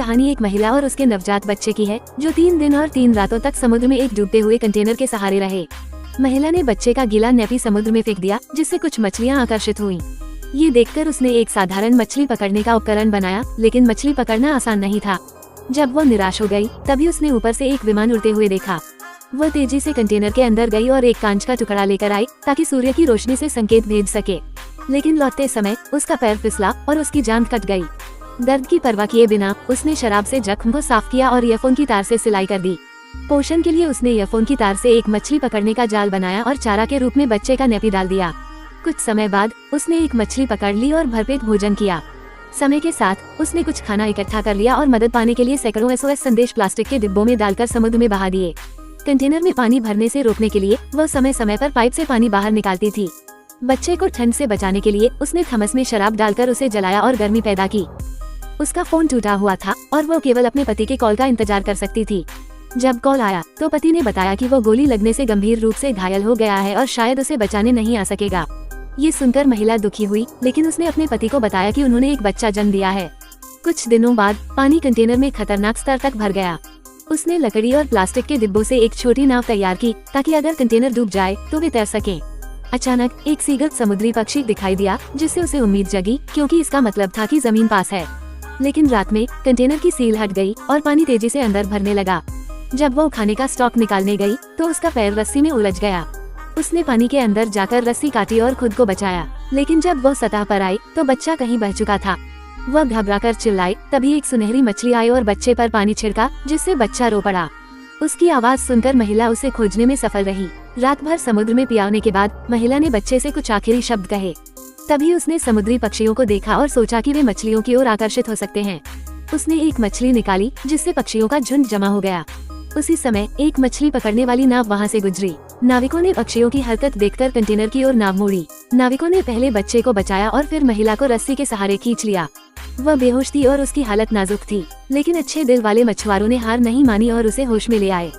कहानी एक महिला और उसके नवजात बच्चे की है जो 3 दिन और 3 रातों तक समुद्र में एक डूबते हुए कंटेनर के सहारे रहे। महिला ने बच्चे का गीला नैपी समुद्र में फेंक दिया, जिससे कुछ मछलियां आकर्षित हुईं। ये देखकर उसने एक साधारण मछली पकड़ने का उपकरण बनाया, लेकिन मछली पकड़ना आसान नहीं था। जब वो निराश हो गई, तभी उसने ऊपर से एक विमान उड़ते हुए देखा। वह तेजी से कंटेनर के अंदर गई और एक कांच का टुकड़ा लेकर आई ताकि सूर्य की रोशनी से संकेत भेज सके। लेकिन लौटते समय उसका पैर फिसला और उसकी जान कट गई। दर्द की परवाह किए बिना उसने शराब से जख्म को साफ किया और ईयरफोन की तार से सिलाई कर दी। पोषण के लिए उसने ईयरफोन की तार से एक मछली पकड़ने का जाल बनाया और चारा के रूप में बच्चे का नैपी डाल दिया। कुछ समय बाद उसने एक मछली पकड़ ली और भरपेट भोजन किया। समय के साथ उसने कुछ खाना इकट्ठा कर लिया और मदद पाने के लिए सैकड़ों SOS संदेश प्लास्टिक के डिब्बों में डालकर समुद्र में बहा दिए। कंटेनर में पानी भरने से रोकने के लिए वह समय समय पर पाइप से पानी बाहर निकालती थी। बच्चे को ठंड से बचाने के लिए उसने थर्मस में शराब डालकर उसे जलाया और गर्मी पैदा की। उसका फोन टूटा हुआ था और वो केवल अपने पति के कॉल का इंतजार कर सकती थी। जब कॉल आया तो पति ने बताया कि वो गोली लगने से गंभीर रूप से घायल हो गया है और शायद उसे बचाने नहीं आ सकेगा। ये सुनकर महिला दुखी हुई, लेकिन उसने अपने पति को बताया कि उन्होंने एक बच्चा जन्म दिया है। कुछ दिनों बाद पानी कंटेनर में खतरनाक स्तर तक भर गया। उसने लकड़ी और प्लास्टिक के डिब्बों से एक छोटी नाव तैयार की ताकि अगर कंटेनर डूब जाए तो वे तैर सकें। अचानक एक सीगल समुद्री पक्षी दिखाई दिया, जिससे उसे उम्मीद जगी, क्योंकि इसका मतलब था कि जमीन पास है। लेकिन रात में कंटेनर की सील हट गई और पानी तेजी से अंदर भरने लगा। जब वो खाने का स्टॉक निकालने गई तो उसका पैर रस्सी में उलझ गया। उसने पानी के अंदर जाकर रस्सी काटी और खुद को बचाया, लेकिन जब वो सतह पर आई तो बच्चा कहीं बह चुका था। वह घबराकर चिल्लाई, तभी एक सुनहरी मछली आई और बच्चे पर पानी छिड़का, जिससे बच्चा रो पड़ा। उसकी आवाज सुनकर महिला उसे खोजने में सफल रही। रात भर समुद्र में पियाने के बाद महिला ने बच्चे से कुछ आखिरी शब्द कहे। तभी उसने समुद्री पक्षियों को देखा और सोचा कि वे मछलियों की ओर आकर्षित हो सकते हैं। उसने एक मछली निकाली, जिससे पक्षियों का झुंड जमा हो गया। उसी समय एक मछली पकड़ने वाली नाव वहां से गुजरी। नाविकों ने पक्षियों की हरकत देखकर कंटेनर की ओर नाव मोड़ी। नाविकों ने पहले बच्चे को बचाया और फिर महिला को रस्सी के सहारे खींच लिया। वह बेहोश थी और उसकी हालत नाजुक थी, लेकिन अच्छे दिल वाले मछुआरों ने हार नहीं मानी और उसे होश में ले आए।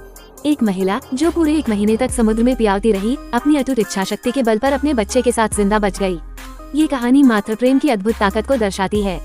एक महिला जो पूरे 1 महीने तक समुद्र में पियाती रही, अपनी अटूट इच्छा शक्ति के बल पर अपने बच्चे के साथ जिंदा बच गई। ये कहानी मातृ प्रेम की अद्भुत ताकत को दर्शाती है।